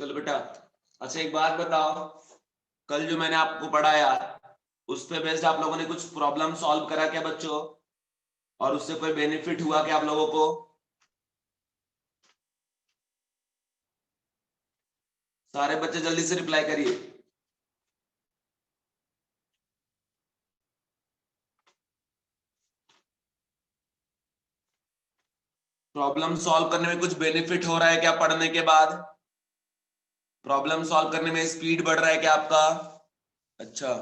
चलो बेटा, अच्छा एक बात बताओ, कल जो मैंने आपको पढ़ाया उस पे बेस्ड आप लोगों ने कुछ प्रॉब्लम सॉल्व करा क्या बच्चों? और उससे कोई बेनिफिट हुआ क्या आप लोगों को? सारे बच्चे जल्दी से रिप्लाई करिए। प्रॉब्लम सॉल्व करने में कुछ बेनिफिट हो रहा है क्या पढ़ने के बाद? प्रॉब्लम सॉल्व करने में स्पीड बढ़ रहा है क्या आपका? अच्छा,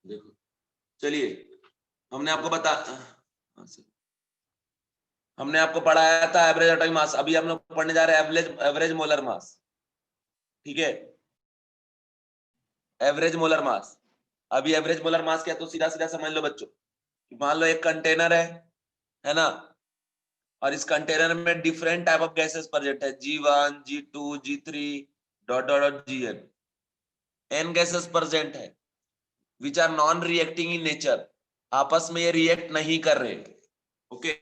देखो, चलिए, हमने आपको बता हमने आपको पढ़ाया था एवरेज एटॉमिक मास। अभी हम लोग पढ़ने जा रहे हैं एवरेज मोलर मास। ठीक है, एवरेज मोलर मास। अभी एवरेज मोलर मास क्या, तो सीधा सीधा समझ लो बच्चों। मान लो एक कंटेनर है ना, और इस कंटेनर में different type of gases present है, G1 G2 G3 dot dot dot Gn। n gases present है which are non reacting in nature. आपस में ये रिएक्ट नहीं कर रहे। ओके,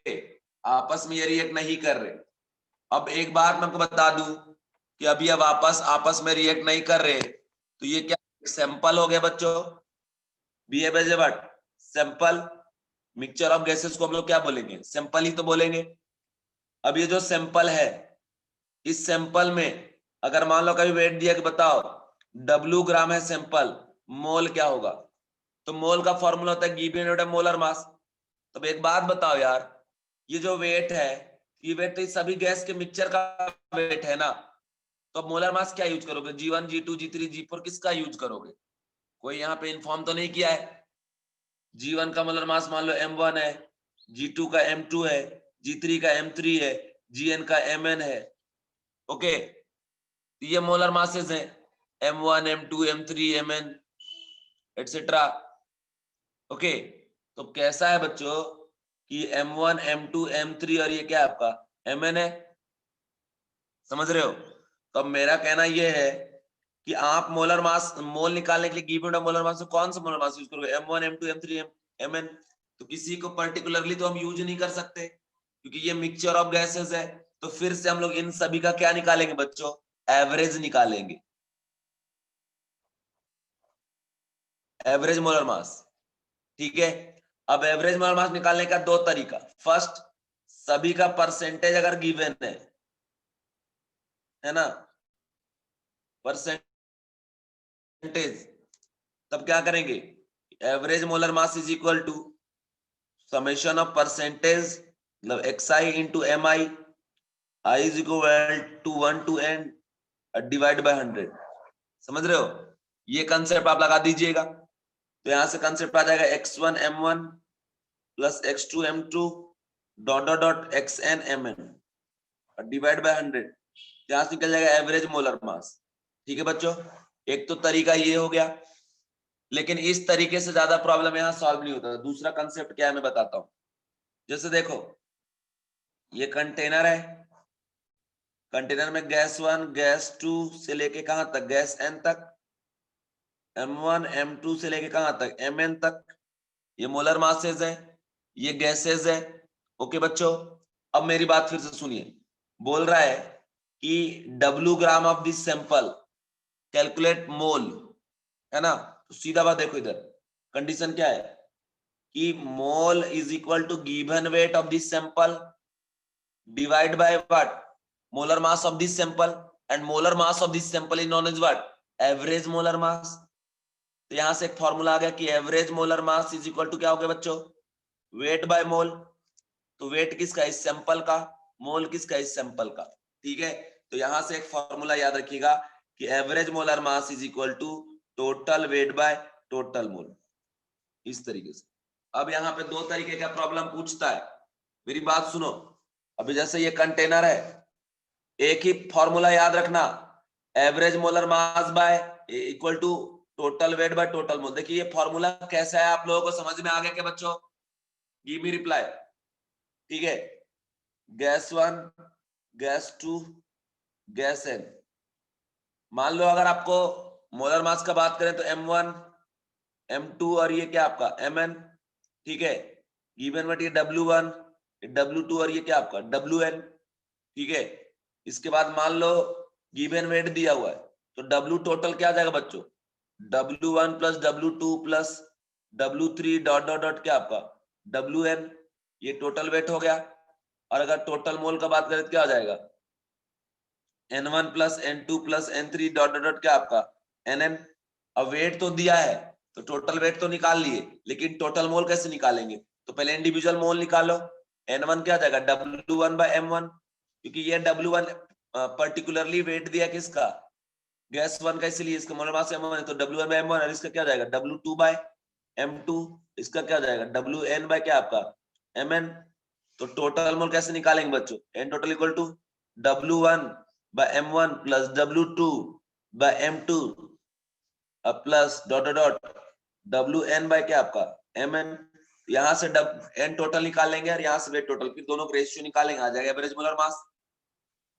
आपस में ये रिएक्ट नहीं कर रहे। अब एक बात मैं आपको बता दूं कि अभी अब आपस आपस में रिएक्ट नहीं कर रहे, तो ये क्या सैंपल हो गया बच्चों? Behave as a what? Sample. Mixture of gases को हम लोग क्या बोलेंगे? सैंपल ही तो बोलेंगे। अब ये जो सैंपल है, इस सैंपल में अगर मान लो कभी वेट दिया कि बताओ W ग्राम है सैंपल, मोल क्या होगा? तो मोल का फॉर्मूला होता है गिवन यूनिट मोलर मास। तब एक बात बताओ यार, ये जो वेट है, ये वेट तो सभी गैस के मिक्सचर का वेट है ना, तो अब मोलर मास क्या यूज करोगे? G1 G2 G3 G4 किसका यूज करोगे? कोई यहाँ पे इन्फॉर्म तो नहीं किया है। G1 का मोलर मास मान लो M1 है, G2 का M2 है, G3 का M3 है, Gn का Mn है। ओके, ये मोलर मासेस हैं, M1 M2 M3 Mn etcetera. Okay, तो कैसा है बच्चों कि M1 M2 M3 और ये क्या है आपका Mn है। समझ रहे हो? तो अब मेरा कहना यह है कि आप मोलर मास मोल निकालने के लिए गिवन मोलर मास से कौन सा मोलर मास यूज करोगे? M1 M2 M3 Mn। तो किसी को पर्टिकुलरली तो हम यूज नहीं कर सकते क्योंकि ये मिक्सचर ऑफ गैसेस है। तो फिर से हम लोग इन सभी का क्या निकालेंगे बच्चों? एवरेज निकालेंगे, एवरेज मोलर मास। ठीक है, अब एवरेज मोलर मास निकालने का दो तरीका। फर्स्ट, सभी का परसेंटेज अगर गिवन है ना, परसेंटेज, तब क्या करेंगे? Average molar mass is equal to summation of percentage मतलब xi into M I is equal to 1 to n divide by 100। समझ रहे हो? ये कंसेप्ट आप लगा दीजिएगा, तो यहां से कंसेप्ट आ जाएगा x1 m1 plus x2 m2 dot dot dot xn mn divide by 100। यहां से निकल जाएगा एवरेज मोलर मास। ठीक है बच्चों, एक तो तरीका ये हो गया, लेकिन इस तरीके से ज्यादा प्रॉब्लम यहां सॉल्व नहीं होता। दूसरा कंसेप्ट क्या है मैं बताता हूं। जैसे देखो, ये कंटेनर है, कंटेनर में गैस 1 गैस 2 से लेके कहां तक? गैस n तक। M1 M2 से लेके कहां तक? Mn तक। ये मोलर मासेस है, ये गैसेस है। ओके बच्चों, अब मेरी बात फिर से सुनिए। बोल रहा है कि W gram of this sample calculate mole, है ना? तो सीधा बात देखो, इधर कंडीशन क्या है कि mole is equal to given weight of this sample divide by what? Molar mass of this sample. And molar mass of this sample is known as what? Average molar mass. तो यहां से एक formula आ गया कि average molar mass is equal to क्या हो गया बच्चों? Weight by mole. तो वेट किसका? इस सैंपल का। मोल किसका? इस सैंपल का। ठीक है, तो यहां से एक फॉर्मूला याद रखिएगा कि average molar mass is equal to total weight by total mole. इस तरीके से। अब यहाँ पे दो तरीके का प्रॉब्लम पूछता है, मेरी बात सुनो। अभी जैसे ये कंटेनर है, एक ही फॉर्मूला याद रखना, average molar mass by equal to total weight by total mole. देखिए ये फॉर्मूला कैसा है, आप लोगों को समझ में आ गया क्या बच्चों? Give me reply. ठीक है, गैस 1 गैस 2 गैस n। मान लो अगर आपको मोलर मास का बात करें तो M1 M2 और ये क्या आपका Mn, ठीक है। गिवन बट ये W1 W2 और ये क्या आपका Wn, ठीक है। इसके बाद मान लो गिवन वेट दिया हुआ है तो W टोटल क्या आ जाएगा बच्चों, W1 plus W2 plus W3 dot dot dot क्या आपका Wn, ये टोटल वेट हो गया। और अगर टोटल मोल का बात करें तो क्या आ जाएगा N1 plus N2 plus N3 dot dot dot क्या आपका Nn। अब वेट तो दिया है तो टोटल वेट तो निकाल लिए, लेकिन टोटल मोल कैसे निकालेंगे, तो पहले इंडिविजुअल मोल निकालो। N1 क्या आ जाएगा W1 बाय M1, क्योंकि ये W1 पर्टिकुलरली वेट दिया किसका, गैस 1 का, इसलिए इसका मोलर मास M1 है तो W1 बाय M1, और इसका क्या जाएगा W2 बाय M2, इसका क्या जाएगा Wn बाय क्या आपका Mn। तो टोटल मोल कैसे निकालेंगे बच्चों, N total equal to W1 by M1 plus W2 by M2 plus dot dot Wn by क्या आपका Mn। यहां से N टोटल निकालेंगे और यहां से वेट टोटल, फिर दोनों का रेशियो निकालेंगे, आ जाएगा एवरेज मोलर मास।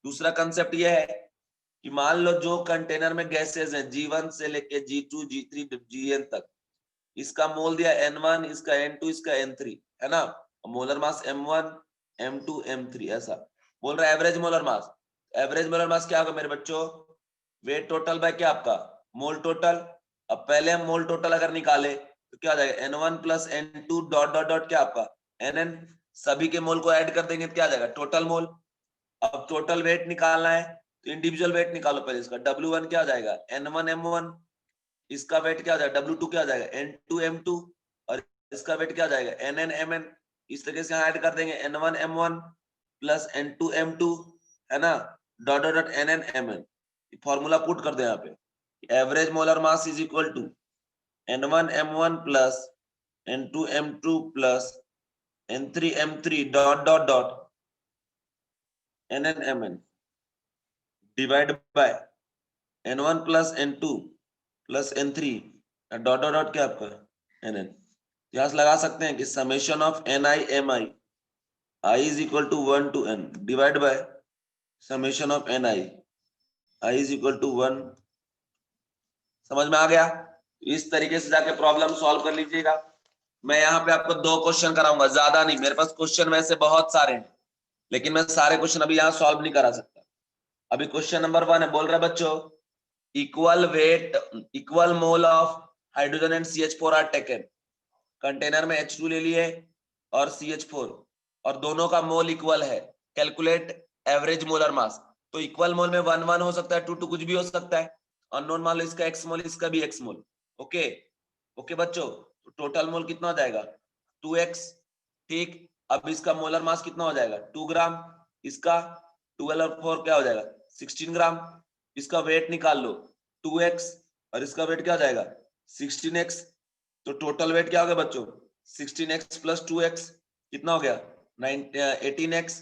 दूसरा कंसेप्ट ये है कि मान लो जो कंटेनर में गैसेस हैं G1 से लेके G2 G3 Gn तक, इसका मोल दिया N1, इसका N2, इसका N3 है ना, molar mass M1 M2 M3 ऐसा बोल रहा है। एवरेज मोलर मास, एवरेज मोलर मास क्या होगा मेरे बच्चों, वेट टोटल बाय क्या आपका मोल टोटल। अब पहले हम मोल टोटल अगर निकाले तो क्या आ जाएगा N1 plus N2 dot dot dot क्या आपका Nn, सभी के मोल को ऐड कर देंगे तो क्या आ जाएगा टोटल मोल। अब टोटल वेट निकालना है तो इंडिविजुअल वेट निकालो पहले, इसका W1 क्या आ जाएगा N1 M1, इसका वेट क्या आ जाएगा W2 क्या आ जाएगा N2 M2, और इसका वेट क्या आ जाएगा Nn Mn। इस तरीके से यहाँ ऐड कर देंगे N1 M1 plus N2 M2 है ना, dot dot dot Nn Mn, formula put कर दे यहाँ पे, average molar mass is equal to N1 M1 plus N2 M2 plus N3 M3 dot dot dot Nn Mn divide by N1 plus N2 plus N3 dot dot dot क्या आपका Nn। यहां से लगा सकते हैं कि summation of Ni Mi I is equal to 1 to N divide by summation of Ni I is equal to 1। समझ में आ गया, इस तरीके से जाके प्रॉब्लम सॉल्व कर लीजिएगा। मैं यहाँ पे आपको 2 क्वेश्चन कराऊंगा, ज्यादा नहीं, मेरे पास क्वेश्चन वैसे बहुत सारे हैं लेकिन मैं सारे क्वेश्चन अभी यहाँ सॉल्व नहीं करा सकता। अभी क्वेश्चन नंबर 1 है, बोल रहा है बच्चों equal weight equal mole of hydrogen and CH4 are taken. Container में H2 ले लिए और CH4 और दोनों का मोल इक्वल है, कैलकुलेट एवरेज मोलर मास। तो इक्वल मोल में 1 1 हो सकता है, 2 2 कुछ भी हो सकता है, अननोन मान लो इसका x मोल इसका भी x मोल। ओके ओके बच्चों, तो टोटल मोल कितना हो जाएगा 2x, ठीक। अब इसका मोलर मास कितना हो जाएगा 2 ग्राम, इसका 12 और 4 क्या हो जाएगा 16 ग्राम। इसका वेट निकाल लो 2x और इसका वेट क्या हो जाएगा 16x। तो टोटल वेट क्या हो गया बच्चों 16x प्लस 2x कितना हो गया 18x।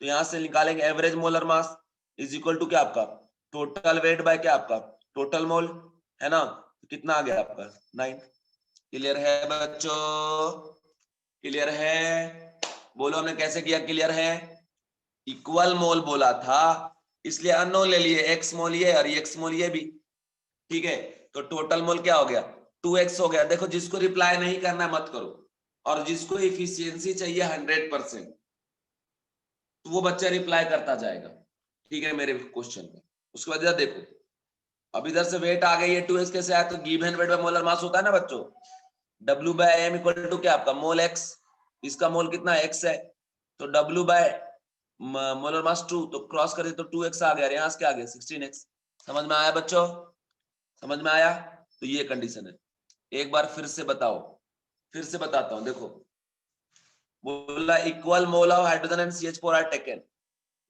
तो यहां से निकालेंगे average molar mass is equal to क्या आपका टोटल वेट बाय क्या आपका टोटल मोल, है ना। तो कितना आ गया आपका 9। क्लियर है बच्चों, क्लियर है, बोलो हमने कैसे किया, क्लियर है। इक्वल मोल बोला था इसलिए अननोन ले लिए, एक्स मोल ये और एक्स मोल ये भी, ठीक है। तो टोटल मोल क्या हो गया 2x हो गया। देखो जिसको रिप्लाई नहीं करना मत करो, और जिसको इफिशियंसी चाहिए 100% तो वो बच्चा रिप्लाई करता जाएगा, ठीक है मेरे क्वेश्चन में। उसके बाद इधर देखो, अब इधर से वेट आ गई है 2x कैसे आया, तो given weight by molar mass होता है ना बच्चों, W by M equal to क्या आपका मोल x, इसका मोल कितना x है, तो W बाय मोलर मास 2, तो क्रॉस कर दे तो 2x आ गया, यहां से क्या आ गया 16x। समझ में आया बच्चों, समझ में आया। तो ये कंडीशन है, एक बार फिर से बताओ, फिर से बताता हूं देखो, बोला equal mole of hydrogen and CH4 are taken.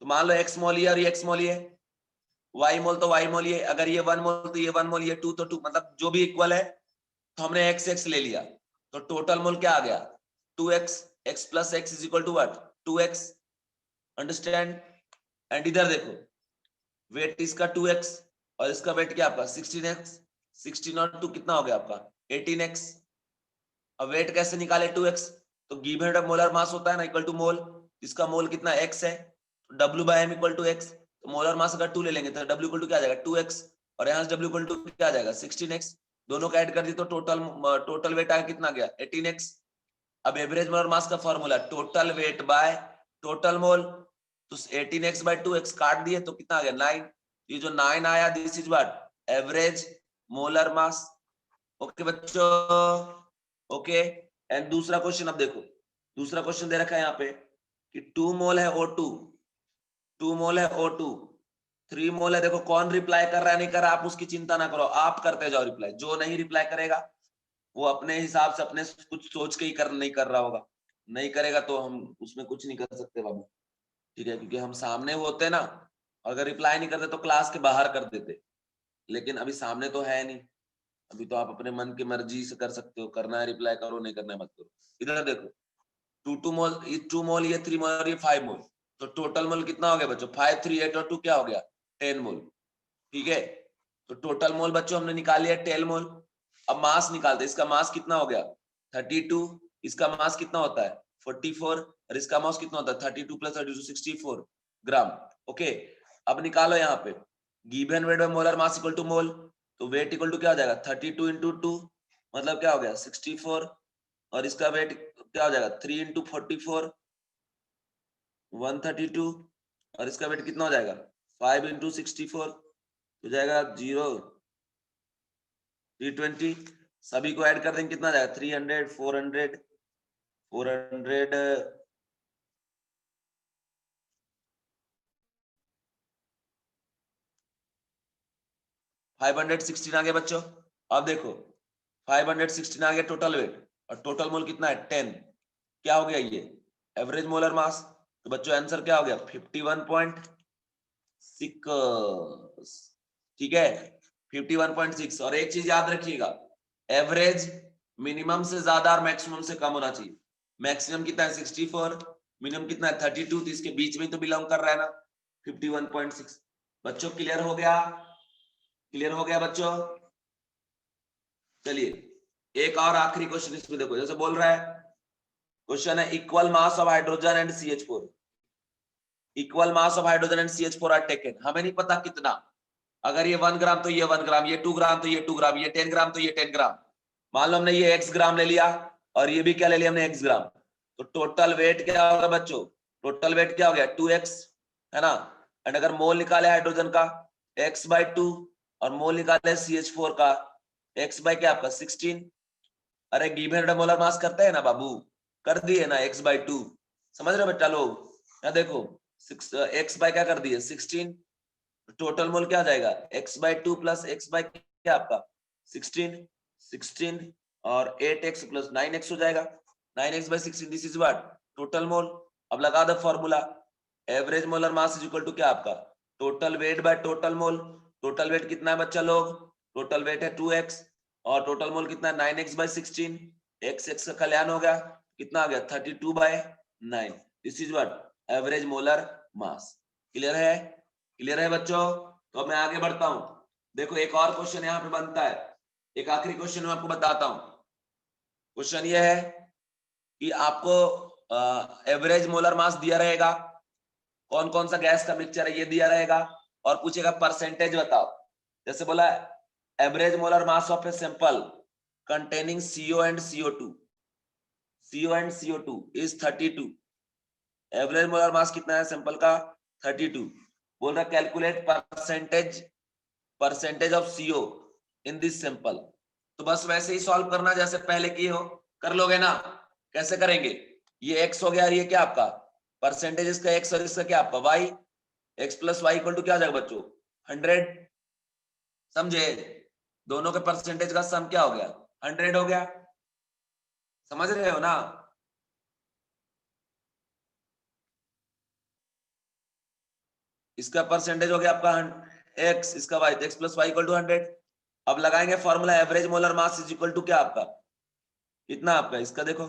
तो मान लो x मोल ये और ये x मोल ये, y मोल तो y मोल ये, अगर ये 1 मोल तो ये 1 मोल, ये 2 तो 2, मतलब जो भी इक्वल है तो हमने x x ले लिया। तो टोटल मोल क्या आ गया 2x, x plus x is equal to what 2x, understand. And इधर देखो वेट इसका 2x और इसका वेट क्या आपका 16x, 16 और 2 कितना हो गया आपका 18x। अब वेट कैसे निकाले 2x, तो गिवन मोलर मास होता है ना इक्वल टू मोल, इसका मोल कितना x है, तो W by m equal to x, तो मोलर मास अगर 2 ले लेंगे तो W इक्वल टू क्या आ जाएगा 2x, और यहाँ से W इक्वल टू क्या आ जाएगा 16x, दोनों का ऐड कर दी तो टोटल वेट आया कितना गया 18x। अब एवरेज मोलर मास का formula total weight by total मोल, तो 18x बाय 2x काट दिए तो कितना आ गया 9। ये जो 9 आया this is what average molar mass. Okay बच्चों, ओके। एंड दूसरा क्वेश्चन अब देखो, दूसरा क्वेश्चन दे रखा है यहाँ पे कि 2 मोल है O2, 2 मोल है O2, 3 मोल है। देखो कौन रिप्लाई कर रहा है नहीं कर रहा, आप उसकी चिंता ना करो, आप करते जाओ रिप्लाई। जो नहीं रिप्लाई करेगा वो अपने हिसाब से अपने कुछ सोच के ही नहीं कर रहा होगा, नहीं करेगा तो हम उसमें कुछ नहीं कर सकते बाबू, ठीक है। क्योंकि हम सामने होते ना, अगर रिप्लाई नहीं करते तो क्लास के बाहर कर देते, लेकिन अभी सामने तो है नहीं, अभी तो आप अपने मन की मर्जी से कर सकते हो, करना है रिप्लाई करो, नहीं करना है मत करो। इधर देखो 2 मोल, ये 2 मोल, ये 3 मोल और ये 5 मोल, तो टोटल मोल कितना हो गया बच्चों 5 3 8 और 2 क्या हो गया 10 मोल, ठीक है। तो टोटल मोल बच्चों हमने निकाल लिया 10 मोल। अब मास निकालते, इसका मास कितना हो गया 32, इसका मास कितना होता है 44 और इसका मास कितना होता है 32 प्लस 32 64 ग्राम। ओके, अब निकालो यहाँ पे given weight by molar mass equal to mole, तो वेट इक्वल टू क्या हो जाएगा 32 इंटू 2 मतलब क्या हो गया 64 और इसका वेट क्या हो जाएगा 3 इंटू 44 132 और इसका वेट कितना हो जाएगा 5 इंटू 64 हो जाएगा 0 320। सभी को ऐड कर देंगे कितना जाएगा 300 400 400 516 आ गया बच्चों। अब देखो 516 आ गया टोटल वेट और टोटल मोल कितना है 10, क्या हो गया ये एवरेज मोलर मास। तो बच्चों आंसर क्या हो गया 51.6, ठीक है 51.6। और एक चीज याद रखिएगा, एवरेज मिनिमम से ज्यादा और मैक्सिमम से कम होना चाहिए। मैक्सिमम कितना है 64, मिनिमम कितना है 32, तो इसके बीच में तो बिलोंग कर रहा है ना 51.6। बच्चों क्लियर हो गया, क्लियर हो गया बच्चों। चलिए एक और आखिरी क्वेश्चन इसमें देखो, जैसे बोल रहा है क्वेश्चन है equal mass of hydrogen and CH4, equal mass of hydrogen and CH4 are taken, हमें नहीं पता कितना, अगर ये 1 ग्राम तो ये 1 ग्राम, ये 2 ग्राम तो ये 2 ग्राम, ये 10 ग्राम तो ये 10 ग्राम। मान लो हमने ये x ग्राम ले लिया और ये भी क्या ले लिया हमने x ग्राम, तो टोटल वेट क्या होगा बच्चों, टोटल वेट क्या हो गया 2x, है ना। एंड अगर मोल निकाले हाइड्रोजन का x/2 और मोल निकाले CH4 का x बाय क्या आपका 16। अरे गिवन मोलर मास करते हैं ना बाबू, कर दिए ना x/2, समझ रहे हो बेटा लोग। यहाँ देखो x बाय क्या कर दिए 16, टोटल मोल क्या आ जाएगा x/2 प्लस x बाय क्या आपका 16 16 और 8x प्लस 9x हो जाएगा 9x by 16, this is what total mole. अब लगा दो formula, average molar mass is equal to क्या आपका total weight by total mole. Total weight कितना है बच्चा लोग, टोटल वेट है 2x और टोटल मोल कितना है 9x बाय 16, x का कल्याण हो गया कितना आ गया 32 by 9, this is what average molar mass. Clear है, क्लियर है बच्चों। तो मैं आगे बढ़ता हूं, देखो एक और क्वेश्चन यहाँ पे बनता है, एक आखिरी क्वेश्चन मैं आपको बताता हूं। क्वेश्चन ये है कि आपको एवरेज मोलर मास दिया रहेगा, कौन कौन सा गैस का मिक्सचर है ये दिया रहेगा और पूछेगा परसेंटेज बताओ। जैसे बोला average molar mass of a sample containing CO and CO2, CO and CO2 is 32, average molar मास कितना है सैंपल का 32। बोल रहा calculate percentage of CO in this sample. तो बस वैसे ही सॉल्व करना जैसे पहले किए हो, कर लोगे ना। कैसे करेंगे, ये x हो गया और ये क्या आपका परसेंटेज इसका x और इसका क्या आपका y, x plus Y equal to क्या आ जाएगा बच्चों 100, समझे। दोनों के परसेंटेज का सम क्या हो गया 100 हो गया, समझ रहे हो ना। इसका परसेंटेज हो गया आपका x, इसका y, x plus Y equal to 100। अब लगाएंगे formula average molar mass is equal to क्या आपका इतना आपका, इसका देखो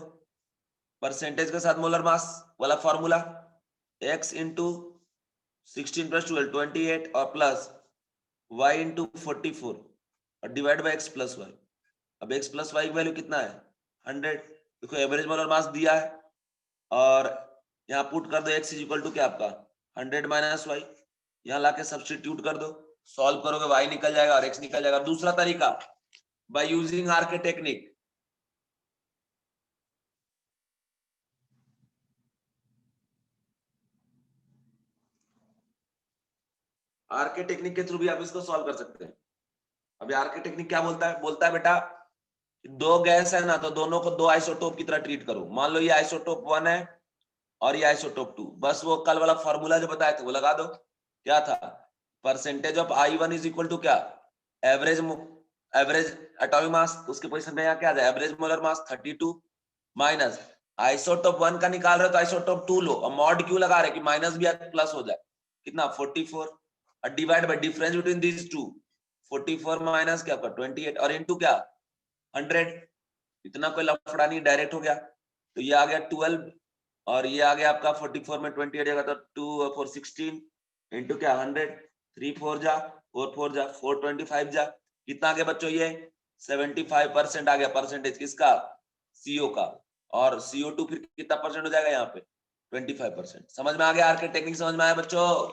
परसेंटेज के साथ मोलर मास वाला फॉर्मूला x इंटू 16 प्लस 12 28 और प्लस y इंटू 44 और divide by x plus Y. अब x प्लस वाई की वैल्यू कितना है 100। देखो एवरेज मोलर मास दिया है और यहाँ पुट कर दो x इज इक्वल टू क्या आपका 100 माइनस वाई, यहाँ लाके सब्स्टिट्यूट कर दो सॉल्व करोगे y निकल जाएगा और x निकल जाएगा। दूसरा तरीका बाय यूजिंग आर के टेक्निक, आर के टेक्निक के थ्रू भी आप इसको सॉल्व कर सकते हैं। अभी आर के टेक्निक क्या बोलता है? बोलता है बेटा दो गैस है ना, तो दोनों को दो आइसोटोप की तरह ट्रीट करो। मान लो ये आइसोटोप 1 है और ये आइसोटोप 2, बस वो कल वाला फॉर्मूला जो बताए थे वो लगा दो। क्या था? Percentage of I1 is equal to क्या? एवरेज एवरेज एटॉमिक मास, उसके पोजीशन में यहाँ क्या आ जाए? Average molar mass 32 minus isotope 1 का निकाल रहे हो तो आइसोटोप 2 लो, और मॉड क्यों लगा रहे कि माइनस भी प्लस हो जाए, कितना 44, और divide by difference between these two, 44 minus क्या होगा 28, और इनटू क्या 100। इतना कोई लफड़ा नहीं, डायरेक्ट हो गया। तो ये आ गया 12 और ये आ गया आपका 44 में 28 जाएगा तो 2 और 4 16 इनटू क्या 100, 3 4 जा 4 4 जा 425 जा, कितना आ गया बच्चों? ये 75% आ गया परसेंटेज किसका? सीओ का। और CO2 फिर कितना परसेंट हो जाएगा यहाँ पे? 25%। समझ में आ गया? आर के टेक्निक समझ में आया बच्चों?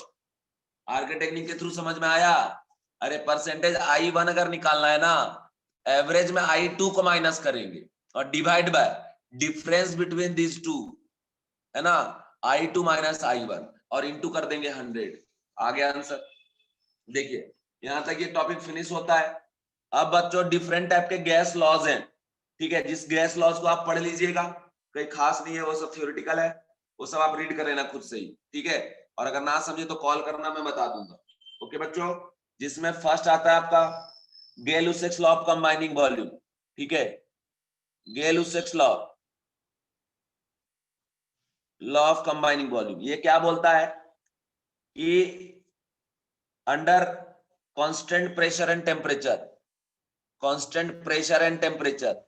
आर के टेक्निक के थ्रू समझ में आया? अरे परसेंटेज I1 अगर निकालना है ना, एवरेज में I2 को माइनस करेंगे और divide by difference between this two, है ना, I2 माइनस I1 और इनटू कर देंगे 100। आ गया आंसर। देखिए यहां तक ये टॉपिक फिनिश होता है। अब बच्चों डिफरेंट टाइप के गैस लॉज हैं, ठीक है, जिस गैस लॉज को आप पढ़ लीजिएगा, कोई खास नहीं है, वो सब थ्योरेटिकल है, वो सब आप रीड कर लेना खुद से ही, ठीक है। और अगर ना समझे तो कॉल करना, मैं बता दूंगा। ओके बच्चों, जिसमें फर्स्ट आता है आपका गेल-लुसैक्स लॉ ऑफ कंबाइनिंग वॉल्यूम, ठीक है, गेल-लुसैक्स लॉ ऑफ कंबाइनिंग वॉल्यूम। ये क्या बोलता है कि under constant pressure and temperature, constant pressure and temperature,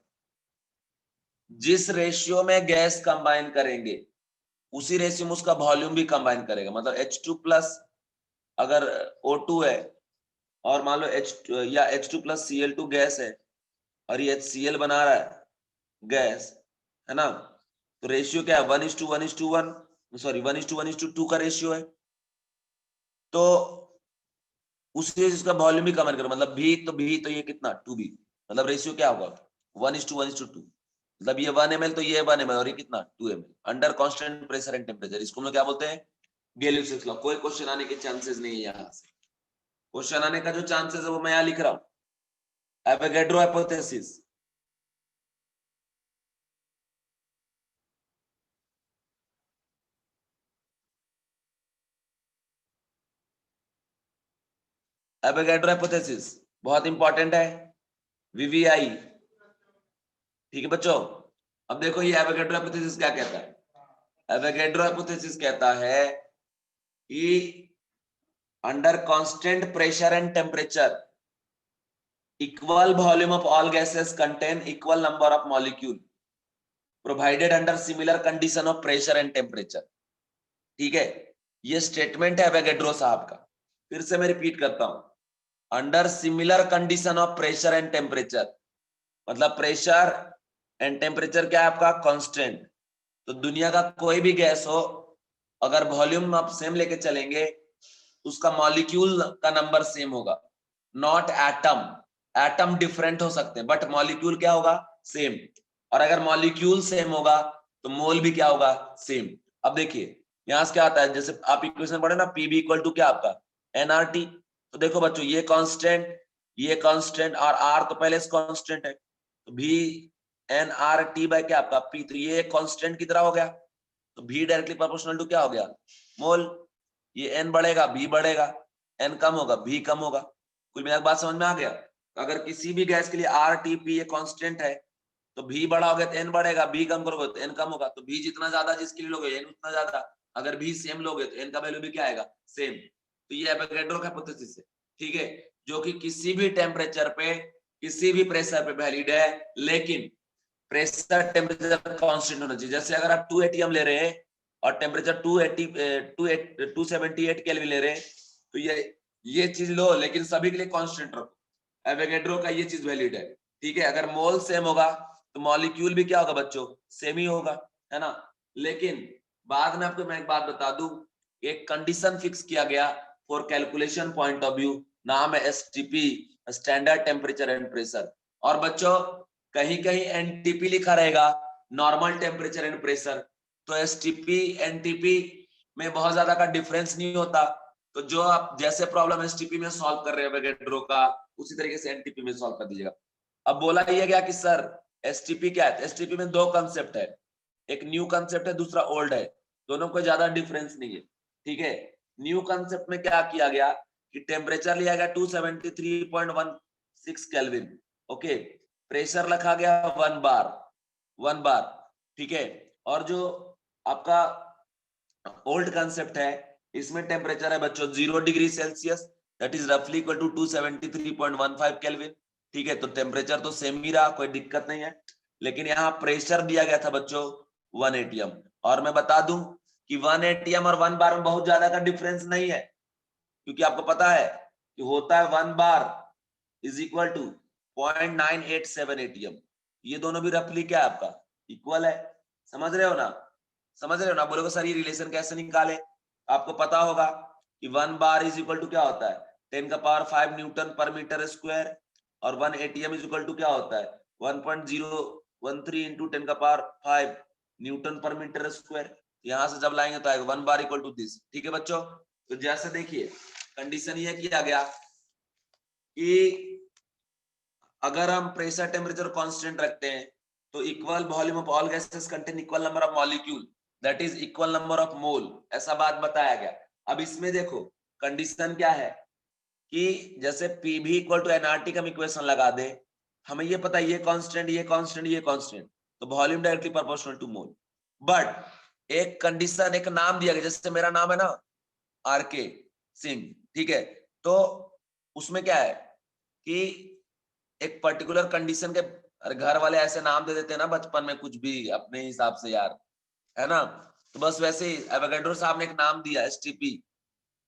जिस रेशियो में गैस कंबाइन करेंगे उसी रेशियो में उसका वॉल्यूम भी कंबाइन करेगा। मतलब H2 प्लस अगर O2 है और मान लो H2 या H2 प्लस Cl2 गैस है और ये HCl बना रहा है गैस, है ना, तो रेशियो क्या है? 1:1:1, सॉरी 1:1:2 का रेशियो है। तो उसके उसका वॉल्यूम भी कंबाइन करो, मतलब भी तो ये कितना 2B, मतलब रेशियो क्या होगा 1:1:2। मतलब ये 1 ml तो ये 1 ml और ये कितना 2 ml under constant pressure and temperature. इसको हम लोग क्या बोलते हैं? गेल-लुसैक्स लॉ। कोई क्वेश्चन आने के चांसेस नहीं है यहाँ से। क्वेश्चन आने का जो चांसेस है वो मैं यहाँ लिख रहा हूँ, एवोगैड्रो हाइपोथेसिस। एवोगैड्रो हाइपोथेसिस बहुत इंपॉर्टेंट है, VVI, ठीक है बच्चों। अब देखो ये एवोगैड्रो हाइपोथेसिस क्या कहता है? एवोगैड्रो हाइपोथेसिस कहता है कि under constant pressure and temperature equal volume of all gases contain equal number of molecule provided under similar condition of pressure and temperature। ठीक है, ये स्टेटमेंट है एवोगैड्रो साहब का। फिर से मैं रिपीट करता हूं, under similar condition of pressure and temperature, मतलब प्रेशर एंड टेम्परेचर क्या है आपका? कांस्टेंट। तो दुनिया का कोई भी गैस हो, अगर वॉल्यूम आप सेम लेके चलेंगे उसका मॉलिक्यूल का नंबर सेम होगा, नॉट एटम। एटम डिफरेंट हो सकते हैं बट मॉलिक्यूल क्या होगा? सेम। और अगर मॉलिक्यूल सेम होगा तो मोल भी क्या होगा? सेम। अब देखिए यहां से क्या आता है, जैसे आप इक्वेशन पढ़े ना, पीबी इक्वल टू क्या आपका? एनआरटी। तो देखो बच्चों ये कांस्टेंट और आर तो पहले से कांस्टेंट है, तो भी एनआरटी बाय क्या आपका? पी। तो ये कांस्टेंट की तरह हो गया, तो भी डायरेक्टली प्रोपोर्शनल टू क्या हो गया? मोल। ये एन बढ़ेगा बी बढ़ेगा, एन कम होगा बी कम होगा। कुल मिलाकर बात समझ में आ गया? अगर किसी भी गैस के लिए आर टी पी ये कांस्टेंट है तो भी बढ़ाओगे तो एन बढ़ेगा, बी कम करोगे तो एन कम होगा। तो भी जितना ज्यादा जिसके लिए लोगे एन उतना ज्यादा, अगर भी सेम लोगे तो एन का वैल्यू भी क्या आएगा? सेम। तो ये एवोगैड्रो का हाइपोथेसिस है, ठीक है, जो कि किसी भी टेम्परेचर पे किसी भी प्रेशर पे वैलिड है, लेकिन प्रेशर टेम्परेचर कांस्टेंट होना चाहिए। जैसे अगर आप 2 एटीएम ले रहे हैं और टेम्परेचर 278 केल्विन ले रहे हैं, तो ये चीज लो लेकिन सभी के लिए कांस्टेंट रखो। एवोगैड्रो का ये चीज वैलिड है, ठीक है। अगर मोल सेम होगा तो मॉलिक्यूल भी क्या होगा बच्चों? सेम ही होगा, है ना। लेकिन बाद में आपको मैं एक बात बता दूं, एक कंडीशन फिक्स किया गया for calculation point of view, नाम है STP, standard temperature and pressure. और बच्चों कहीं कहीं एनटीपी लिखा रहेगा, नॉर्मल टेम्परेचर एंड प्रेशर। तो एसटीपी एनटीपी में बहुत ज्यादा का डिफरेंस नहीं होता। तो जो आप जैसे प्रॉब्लम एसटीपी में सॉल्व कर रहे हैं एवोगैड्रो का, उसी तरीके से एनटीपी में सॉल्व कर दीजिएगा। अब बोला ये गया कि सर एसटीपी क्या है, एसटीपी में दो कंसेप्ट है, एक न्यू कंसेप्ट है, दूसरा ओल्ड है, दोनों को ज्यादा डिफरेंस नहीं है। ठीक है, न्यू कंसेप्ट में क्या किया गया कि टेम्परेचर लिया गया 273.16 केल्विन, ओके, प्रेशर रखा गया 1 बार, ठीक है। और जो आपका ओल्ड कंसेप्ट है, इसमें टेम्परेचर है बच्चों 0 डिग्री सेल्सियस, दैट इज रफली इक्वल टू 273.15 केल्विन। ठीक है, तो टेम्परेचर तो सेम ही रहा, कोई दिक्कत नहीं है, लेकिन यहाँ प्रेशर दिया गया था बच्चों 1 एटीएम। और मैं बता दूं कि 1 एटीएम और 1 बार में बहुत ज्यादा का डिफरेंस नहीं है, क्योंकि आपको पता है कि होता है 1 bar is equal to 0.987 ATM. ये दोनों भी रफली क्या है आपका इक्वल है। समझ रहे हो ना, समझ रहे हो ना? बोलोगे सर ये रिलेशन कैसे निकाले? आपको पता होगा कि 1 बार इज इक्वल टू क्या होता है 10 का पावर 5 न्यूटन पर मीटर स्क्वायर, और 1 एटीएम इज इक्वल टू क्या होता है 1.013 इंटू 10 का पावर 5 न्यूटन पर मीटर स्क्वायर। यहां से जब लाएंगे तो आएगा 1 बार इक्वल टू दिस। ठीक है बच्चों, तो जैसे देखिए कंडीशन ये किया गया कि अगर हम प्रेशर टेम्परेचर कांस्टेंट रखते हैं तो equal volume of all gases contain equal number of molecule, that is equal number of mole, ऐसा बात बताया गया। अब इसमें देखो कंडीशन क्या है कि जैसे पी भी इक्वल टू एनआरटी का हम इक्वेशन लगा दे, हमें ये पता है ये कांस्टेंट ये कांस्टेंट ये कांस्टेंट, तो volume directly proportional to mole. But एक कंडीशन, एक नाम दिया गया, जैसे मेरा नाम है ना आरके सिंह, ठीक है, तो उसमें क्या है कि एक पर्टिकुलर कंडीशन के, अरे घर वाले ऐसे नाम दे देते हैं ना बचपन में कुछ भी अपने हिसाब से यार, है ना? तो बस वैसे ही एवोगैड्रो साहब ने एक नाम दिया एसटीपी,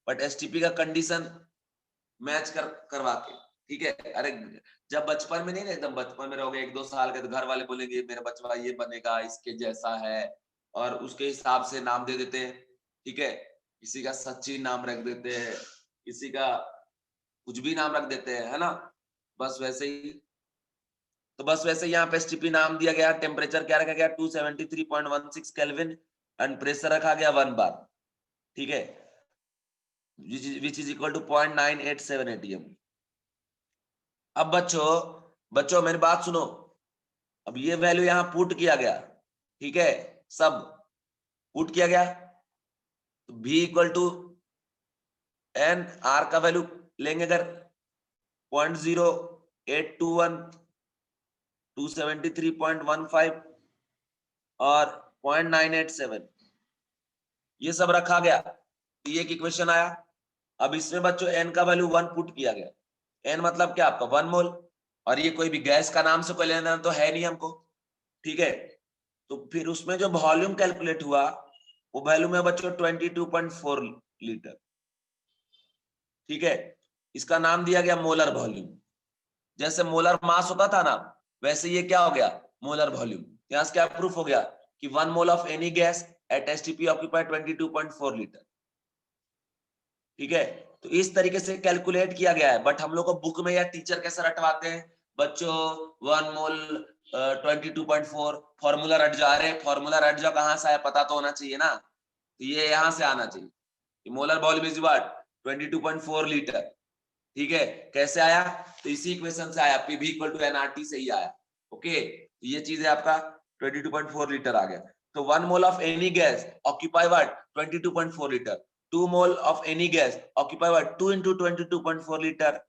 बट एसटीपी का कंडीशन मैच करवा के, ठीक है। अरे जब बचपन में नहीं ना, एकदम बचपन में रहोगे 1-2 साल के, तो घर वाले बोलेंगे मेरा बचवा ये बनेगा, इसके जैसा है, और उसके हिसाब से नाम दे देते हैं। ठीक है, किसी का सचिन नाम रख देते हैं, किसी का कुछ भी नाम रख देते हैं, है ना? बस वैसे ही, तो बस वैसे यहाँ पे एसटीपी नाम दिया गया, टेम्परेचर क्या रखा गया 273.16 केल्विन, एंड प्रेशर रखा गया 1 बार, ठीक है, which is equal to 0.987 ATM. अब बच्चों मेरी बात सुनो, अब ये वैल्यू यहां पुट किया गया, ठीक है, सब पुट किया गया, तो v equal to N, R का वैल्यू लेंगे अगर 0.0821, 273.15 और 0.987, ये सब रखा गया, तो ये एक इक्वेशन आया। अब इसमें बच्चों n का वैल्यू 1 पुट किया गया, n मतलब क्या आपका 1 मोल, और ये कोई भी गैस का नाम से कोई लेना देना तो है नहीं हमको, ठीक है। तो फिर उसमें जो वॉल्यूम कैलकुलेट हुआ वो वैल्यू में बच्चों 22.4 लीटर, ठीक है। इसका नाम दिया गया मोलर वॉल्यूम। जैसे मोलर मास होता था ना, वैसे ये क्या हो गया मोलर वॉल्यूम। यहां से क्या प्रूफ हो गया कि 1 mole of any gas at STP occupy 22.4 litre, ठीक है। तो इस तरीके से कैलकुलेट किया गया है, बट हम लोग को बुक में या टीचर कैसे रटवाते हैं बच्चों 1 मोल 22.4, फॉर्मूला रट जा रहे, फॉर्मूला रट जाओ, कहां से आया पता तो होना चाहिए ना, तो ये यहां से आना चाहिए, molar volume is what 22.4 litre, ठीक है। कैसे आया, तो इसी इक्वेशन से आया, पीवी इक्वल टू एनआरटी से ही आया, ओके। तो ये चीज है आपका 22.4 लीटर आ गया। तो 1 mole of any gas occupy what 22.4 litre, 2 mole of any gas occupy what 2 into 22.4 litre.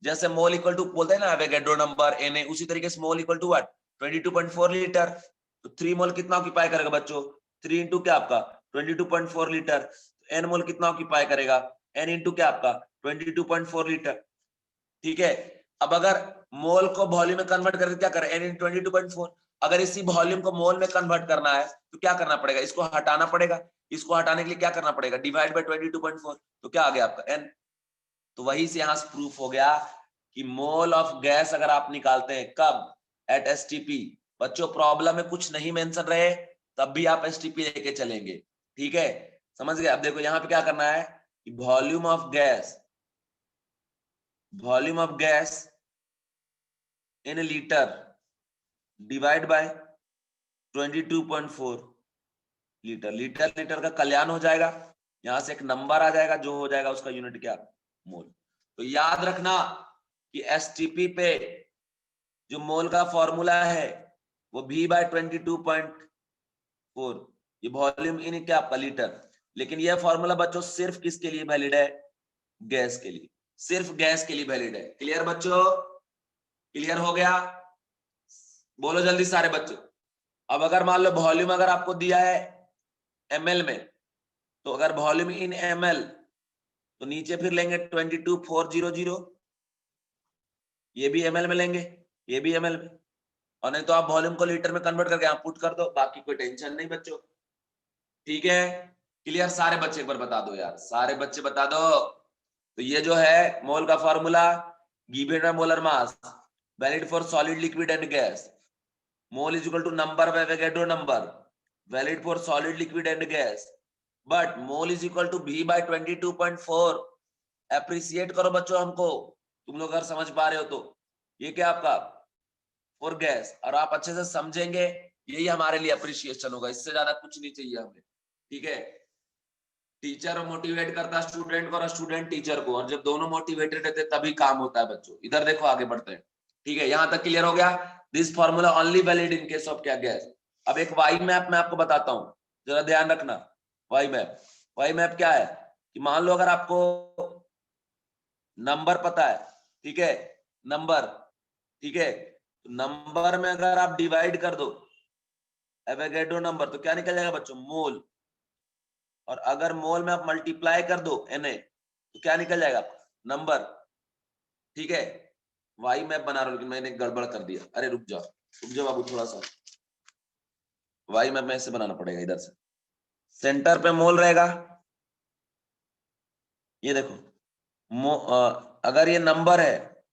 जैसे मोल इक्वल टू बोलते हैं ना एवोगैड्रो नंबर Na, उसी तरीके से mole equal to what 22.4 litre. तो 3 मोल कितना ऑक्यूपाई करेगा बच्चों 3 into क्या आपका 22.4 लीटर। n मोल कितना ऑक्यूपाई करेगा n into क्या आपका 22.4 लीटर, ठीक है। अब अगर मोल को वॉल्यूम में कन्वर्ट करके क्या करें n into 22.4, अगर इसी वॉल्यूम को मोल में कन्वर्ट करना है तो क्या करना पड़ेगा, इसको हटाना पड़ेगा, इसको हटाने के लिए क्या करना पड़ेगा डिवाइड बाय 22.4, तो क्या आ गया आपका n। तो वही से यहां से प्रूफ हो गया कि मोल ऑफ गैस अगर आप निकालते हैं कब एट एसटीपी, बच्चों प्रॉब्लम में कुछ नहीं मेंशन रहे तब भी आप एसटीपी लेके चलेंगे, ठीक है। समझ गए? अब देखो यहाँ पे क्या करना है कि volume of gas volume of gas in litre divide by 22.4 litre. Litre litre का कल्याण हो जाएगा, यहां से एक नंबर आ जाएगा, जो हो जाएगा उसका यूनिट क्या, मोल। तो याद रखना कि एसटीपी पे जो मोल का फॉर्मूला है वो V/22.4, ये वॉल्यूम इन क्या आपका लीटर। लेकिन यह फॉर्मूला बच्चों सिर्फ किसके लिए वैलिड है, गैस के लिए, सिर्फ गैस के लिए वैलिड है। क्लियर बच्चों, क्लियर हो गया, बोलो जल्दी सारे बच्चों। अब अगर मान लो वॉल्यूम अगर आपको दिया है ml में, तो अगर वॉल्यूम इन ml तो नीचे फिर लेंगे 22400, ये भी ml में लेंगे, ये भी ml में, और नहीं तो आप वॉल्यूम को लीटर में कन्वर्ट करके आप पुट कर दो, बाकी कोई टेंशन नहीं बच्चों। ठीक है, क्लियर सारे बच्चे एक बार बता दो यार, सारे बच्चे बता दो। तो ये जो है मोल का formula, given molar mass valid for solid liquid and gas, mole is equal to number by Avogadro number valid for solid liquid and gas, but mole is equal to V/22.4। Appreciate करो बच्चों हमको, तुम लोग अगर समझ पा रहे हो तो। ये क्या आपका फॉर गैस, और आप अच्छे से समझेंगे, यही हमारे लिए अप्रिसिएशन होगा, इससे ज्यादा कुछ नहीं चाहिए हमें। ठीक है, टीचर मोटिवेट करता स्टूडेंट को और स्टूडेंट टीचर को, और जब दोनों मोटिवेटेड रहते तभी काम होता है बच्चों। इधर देखो आगे बढ़ते हैं। ठीक है, यहां तक क्लियर हो गया। This formula only valid in case of क्या, गैस। अब एक वाई मैप मैं आपको बताता हूं, जरा ध्यान रखना। वाई मैप, वाई मैप क्या है कि मान लो अगर आपको नंबर पता है, ठीक है, नंबर, ठीक है, तो नंबर में अगर आप डिवाइड कर दो एवोगैड्रो नंबर तो क्या निकल जाएगा बच्चों, मोल। और अगर मोल में आप मल्टीप्लाई कर दो Na तो क्या निकल जाएगा, नंबर। ठीक है, वाई मैप बना रहा हूं लेकिन मैंने गड़बड़ कर दिया, अरे रुक जाओ बाबू थोड़ा सा, वाई मैप में ऐसे बनाना पड़ेगा, इधर से सेंटर पे मोल रहेगा, ये देखो अगर ये नंबर है,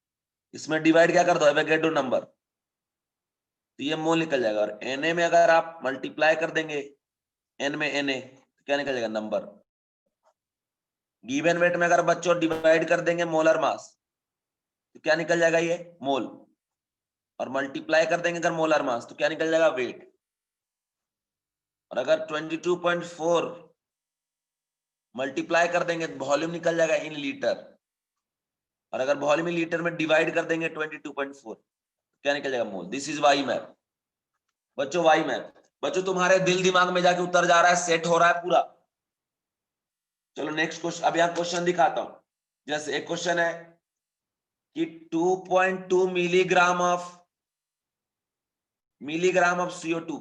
इसमें डिवाइड क्या कर दो एवोगैड्रो नंबर, तो ये मोल निकल जाएगा। और Na में अगर आप मल्टीप्लाई कर देंगे n में Na तो क्या निकल जाएगा, नंबर। गिवन वेट में अगर बच्चों डिवाइड कर देंगे मोलर मास तो क्या निकल जाएगा, ये मोल। और मल्टीप्लाई कर देंगे अगर मोलर मास तो क्या निकल जाएगा, वेट। और अगर 22.4 मल्टीप्लाई कर देंगे तो वॉल्यूम निकल जाएगा इन लीटर। और अगर वॉल्यूम इन लीटर में डिवाइड कर देंगे 22.4 क्या निकल जाएगा, मोल। दिस इज वाई मैप बच्चों, वाई मैप बच्चों तुम्हारे दिल दिमाग में जाके उतर जा रहा है, सेट हो रहा है पूरा। चलो नेक्स्ट क्वेश्चन, अब यहाँ क्वेश्चन दिखाता हूं। जैसे एक क्वेश्चन है कि 2.2 मिलीग्राम ऑफ CO2,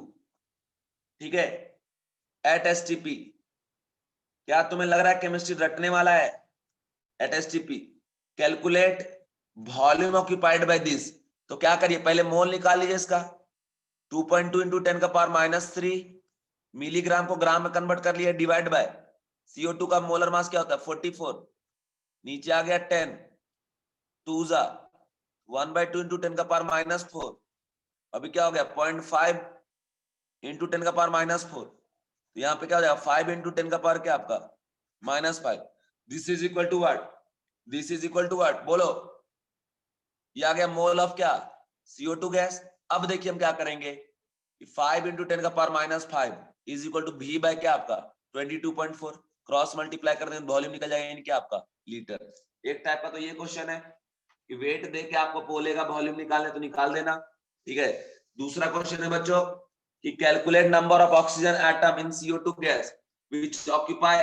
ठीक है, एट STP। क्या तुम्हें लग रहा है केमिस्ट्री रटने वाला है, at STP calculate volume occupied by this. तो क्या करिए, पहले मोल निकाल लीजिए इसका, 2.2 इंटू 10⁻³ मिलीग्राम को ग्राम में कन्वर्ट कर लिया, डिवाइड बाय CO2 का मोलर मास क्या होता है 44, नीचे आ गया 10, 2 जा 1/2 इंटू 10⁻⁴, अभी क्या हो गया 0.5 इंटू 10⁻⁴, तो यहाँ पे क्या हो जाएगा 5 इंटू 10 का पावर क्या आपका -5। This is equal to what, this is equal to what, बोलो। ये आ गया मोल ऑफ क्या, CO2 गैस। अब देखिए हम क्या करेंगे, 5 into 10⁻⁵ is equal to V by क्या आपका 22.4, क्रॉस मल्टीप्लाई कर देंगे वॉल्यूम निकल जाएगा यानी क्या आपका लीटर। एक टाइप का तो ये क्वेश्चन है कि वेट दे के आपको बोलेगा वॉल्यूम निकालने तो निकाल देना। ठीक है, दूसरा क्वेश्चन है बच्चों कि calculate number of oxygen atom in CO2 gas which occupy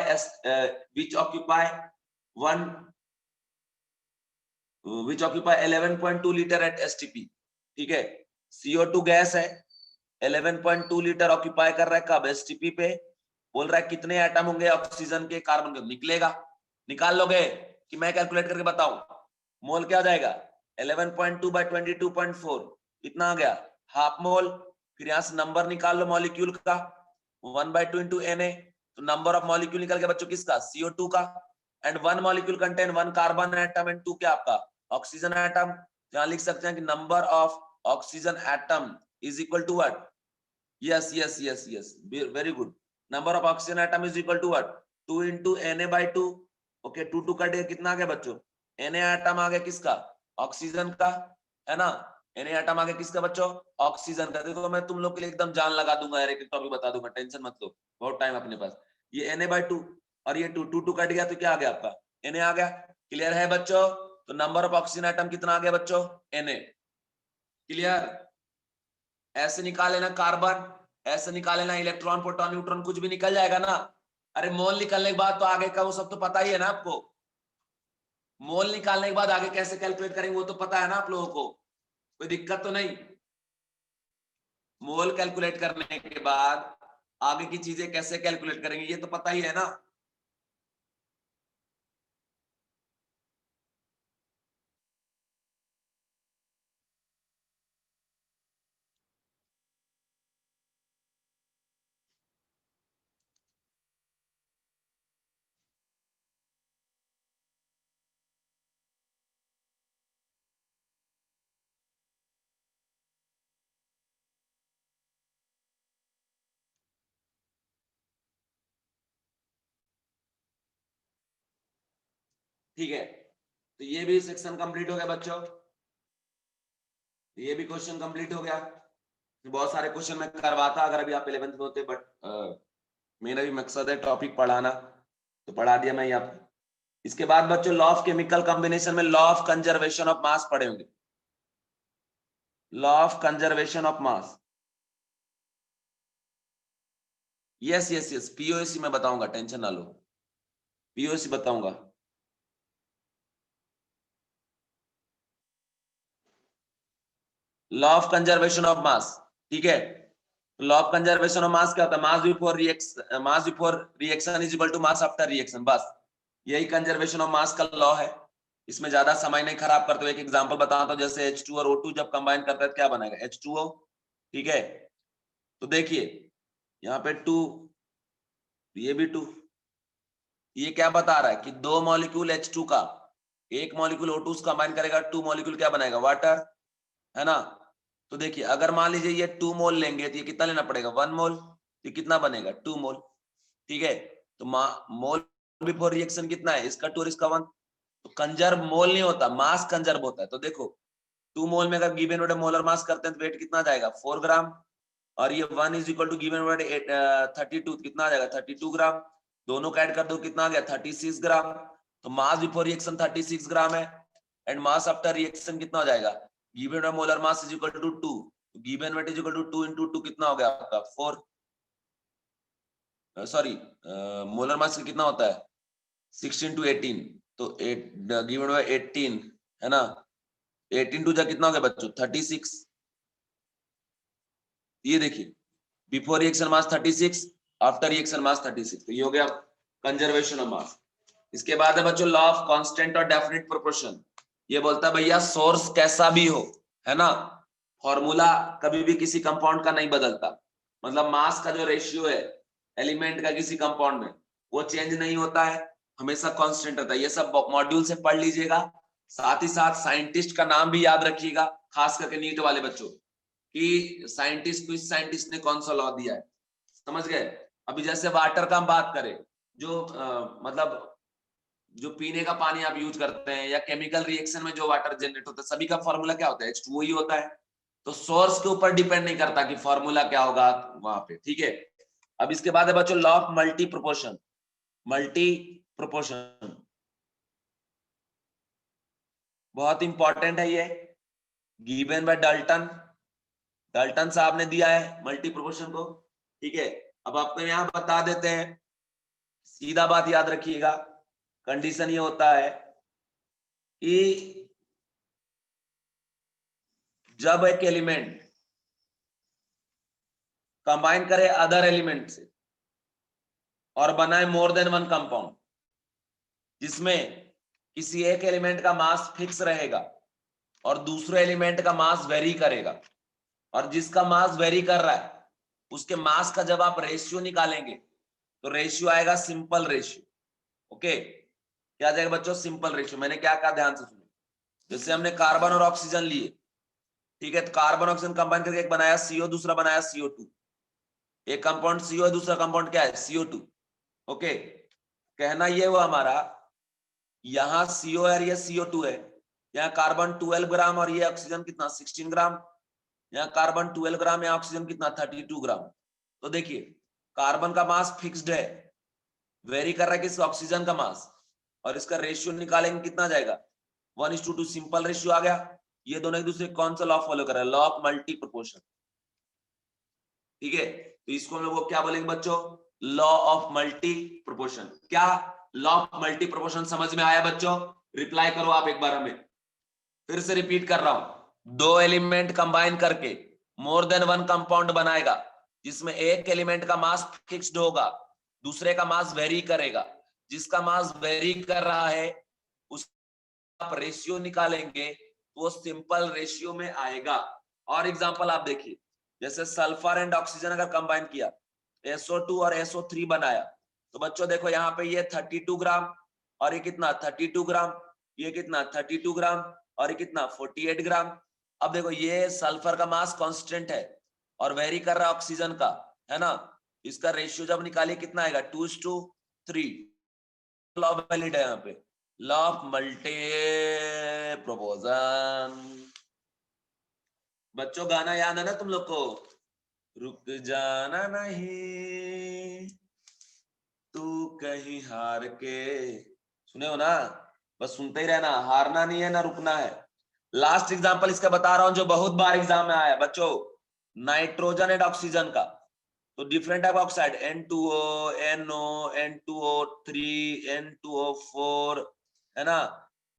11.2 litre at STP। ठीक है, CO2 गैस है, 11.2 लीटर ऑक्यूपाई कर रहा है कब, STP पे। बोल रहा है कितने एटम होंगे ऑक्सीजन के, कार्बन के, निकलेगा, निकाल लोगे कि मैं कैलकुलेट करके बताऊं। मोल क्या हो जाएगा 11.2 बाय 22.4 कितना आ गया, हाफ मोल। फिर यहां से नंबर निकाल लो मॉलिक्यूल का, 1/2 इंटू Na, तो नंबर ऑफ मॉलिक्यूल निकल गया बच्चों किसका, CO2 का। And 1 molecule contain 1 carbon atom and 2 क्या आपका ऑक्सीजन एटम। यहां लिख सकते हैं कि number of oxygen atom is equal to what, yes yes yes yes, very good, number of oxygen atom is equal to what 2 into Na/2। Okay, 2 cut गया, कितना आ गया बच्चों Na आइटम आ गया किसका, ऑक्सीजन का, है ना। Na आइटम आ गया किसका बच्चों, ऑक्सीजन का। देखो मैं तुम लोग के लिए एकदम जान लगा दूंगा यार, एक एक टॉपिक बता दूंगा, टेंशन मत लो, बहुत टाइम अपने पास। ये Na/2 और ये 2 कट गया तो क्या आ गया आपका, Na आ गया। क्लियर है बच्चों। तो नंबर ऑफ ऑक्सीजन आइटम कितना आ गया बच्चों, Na। क्लियर। ऐसे निकाले ना कार्बन, ऐसे निकाले ना इलेक्ट्रॉन प्रोटॉन न्यूट्रॉन, कुछ भी निकल जाएगा ना। अरे मोल निकलने के बाद तो आगे का वो सब तो पता ही है ना आपको। मोल निकालने के बाद आगे कैसे कैलकुलेट करेंगे वो तो पता है ना आप लोगों को, कोई दिक्कत तो नहीं। मोल कैलकुलेट करने के बाद आगे की चीजें कैसे कैलकुलेट करेंगे ये तो पता ही है ना। ठीक है, तो ये भी सेक्शन कंप्लीट हो गया बच्चों, ये भी क्वेश्चन कंप्लीट हो गया। बहुत सारे क्वेश्चन मैं करवाता अगर अभी आप 11th में होते, बट मेरा भी मकसद है टॉपिक पढ़ाना, तो पढ़ा दिया मैं आपको। इसके बाद बच्चों लॉ ऑफ केमिकल कॉम्बिनेशन में law of conservation of mass पढ़े होंगे, law of conservation of mass. Yes yes yes, POC में बताऊंगा, टेंशन ना लो, पीओसी बताऊंगा। Law of conservation of mass, ठीक है। Law of conservation of mass क्या होता है, mass before reaction is equal to mass after reaction, बस यही कंजर्वेशन ऑफ मास का लॉ है। इसमें ज्यादा समय नहीं खराब करते हुए एक एग्जांपल बताता हूं, जैसे H2 और O2 जब कंबाइन करता है क्या बनेगा, H2O, ठीक है। तो देखिए यहाँ पे 2, ये भी 2, ये क्या बता रहा है कि दो मॉलिक्यूल H2 का एक मॉलिक्यूल O2 से कंबाइन करेगा, 2 मॉलिक्यूल क्या बनाएगा, वाटर, है ना। तो देखिए अगर मान लीजिए ये 2 मोल लेंगे तो ये कितना लेना पड़ेगा, 1 मोल, तो कितना बनेगा 2 मोल, ठीक है। तो मोल बिफोर रिएक्शन कितना है, इसका 2 और इसका 1। तो कंजर्व मोल नहीं होता, मास कंजर्व होता है। तो देखो 2 मोल में अगर गिवन वेट मोलर मास करते हैं तो वेट कितना जाएगा, 4 ग्राम, और ये 1 is equal to given weight 32, कितना आ जाएगा 32 ग्राम। दोनों का ऐड कर दो कितना आ गया 36 ग्राम। तो मास बिफोर रिएक्शन 36 ग्राम है, एंड मास आफ्टर रिएक्शन कितना हो जाएगा, given weight molar mass is equal to 2, given weight is equal to 2 into 2 कितना हो गया आपका 4, सॉरी मोलर मास कितना होता है 16 to 18, तो 8 गिवन बाय 18, है ना। 18 टू जा कितना हो गया बच्चों 36। ये देखिए बिफोर रिएक्शन मास 36, आफ्टर रिएक्शन मास 36, तो ये हो गया कंजर्वेशन ऑफ मास। इसके बाद है बच्चों लॉ ऑफ कांस्टेंट और डेफिनिट प्रोपोर्शन। ये बोलता है भैया सोर्स कैसा भी हो, है ना, फॉर्मूला कभी भी किसी कंपाउंड का नहीं बदलता। मतलब मास का जो रेशियो है एलिमेंट का किसी कंपाउंड में वो चेंज नहीं होता है, हमेशा कांस्टेंट रहता है। ये सब मॉड्यूल से पढ़ लीजिएगा, साथ ही साथ साइंटिस्ट का नाम भी याद रखिएगा, खास करके नीट वाले बच्चों कि साइंटिस्ट किस साइंटिस्ट ने कौन सा लॉ दिया है, समझ गए। अभी जैसे वाटर का हम बात करें, जो मतलब जो पीने का पानी आप यूज करते हैं या केमिकल रिएक्शन में जो वाटर जनरेट होता है, सभी का फॉर्मूला क्या होता है, H2O ही होता है। तो सोर्स के ऊपर डिपेंड नहीं करता कि फॉर्मूला क्या होगा वहां पे, ठीक है। अब इसके बाद है बच्चों law of multi proportion, multi proportion बहुत इंपॉर्टेंट है ये, गिवन बाय डाल्टन, डाल्टन साहब ने दिया है मल्टी प्रोपोर्शन को, ठीक है। अब आपको यहां बता देते हैं, सीधा बात याद रखिएगा, कंडीशन ये होता है कि जब एक एलिमेंट कंबाइन करे अदर एलिमेंट से और बनाए मोर देन वन कंपाउंड, जिसमें किसी एक एलिमेंट का मास फिक्स रहेगा और दूसरे एलिमेंट का मास वेरी करेगा, और जिसका मास वेरी कर रहा है उसके मास का जब आप रेशियो निकालेंगे तो रेशियो आएगा सिंपल रेशियो, ओके। क्या जाएगा बच्चों, सिंपल रेशियो। मैंने क्या कहा ध्यान से सुनो, जैसे हमने कार्बन और ऑक्सीजन लिए, ठीक है, तो कार्बन ऑक्सीजन कंबाइन करके एक बनाया CO, दूसरा बनाया CO2, एक कंपाउंड CO है, दूसरा कंपाउंड क्या है CO2, ओके। कहना ये हुआ हमारा यहाँ CO है और ये CO2 है, यहाँ कार्बन 12 ग्राम और ये ऑक्सीजन कितना 16 ग्राम, यहाँ कार्बन 12 ग्राम, यहाँ ऑक्सीजन कितना 32 ग्राम। तो देखिए कार्बन का मास फिक्स्ड है, वेरी कर रहा है किस ऑक्सीजन का मास, और इसका रेशियो निकालेंगे कितना जाएगा 1:2, सिंपल रेशियो आ गया। ये दोनों एक दूसरे कौन सा लॉ फॉलो कर रहा है, लॉ ऑफ मल्टी प्रोपोर्शन। ठीक है, तो इसको हम लोग क्या बोलेंगे बच्चों, लॉ ऑफ मल्टी प्रोपोर्शन। क्या लॉ ऑफ मल्टी प्रोपोर्शन समझ में आया बच्चों? रिप्लाई करो आप एक बार हमें। फिर से रिपीट कर रहा हूं, दो एलिमेंट कंबाइन करके मोर देन वन कंपाउंड बनाएगा, जिसमें एक एलिमेंट का मास फिक्स्ड होगा, दूसरे का मास वेरी करेगा। जिसका मास वेरी कर रहा है उसका आप रेशियो निकालेंगे तो वो सिंपल रेशियो में आएगा। और एग्जांपल आप देखिए, जैसे सल्फर एंड ऑक्सीजन अगर कंबाइन किया, SO2 और SO3 बनाया, तो बच्चों देखो यहाँ पे ये 32 ग्राम और ये कितना 32 ग्राम, ये कितना 32 ग्राम और ये कितना 48 ग्राम। अब देखो ये सल्फर का मास कांस्टेंट है और वेरी कर रहा है ऑक्सीजन का, है ना। इसका रेशियो जब निकालिए कितना आएगा 2:3। लॉ वैलिड है यहाँ पे, लॉ ऑफ मल्टी प्रोपोर्शन। बच्चों गाना याद है ना तुम लोग को, रुक जाना नहीं तू कहीं हार के, सुने हो ना, बस सुनते ही रहना, हारना नहीं है ना रुकना है। लास्ट एग्जांपल इसका बता रहा हूं जो बहुत बार एग्जाम में आया बच्चों, नाइट्रोजन एंड ऑक्सीजन का। तो different type oxide N2O, NO, N2O3, N2O4, है ना,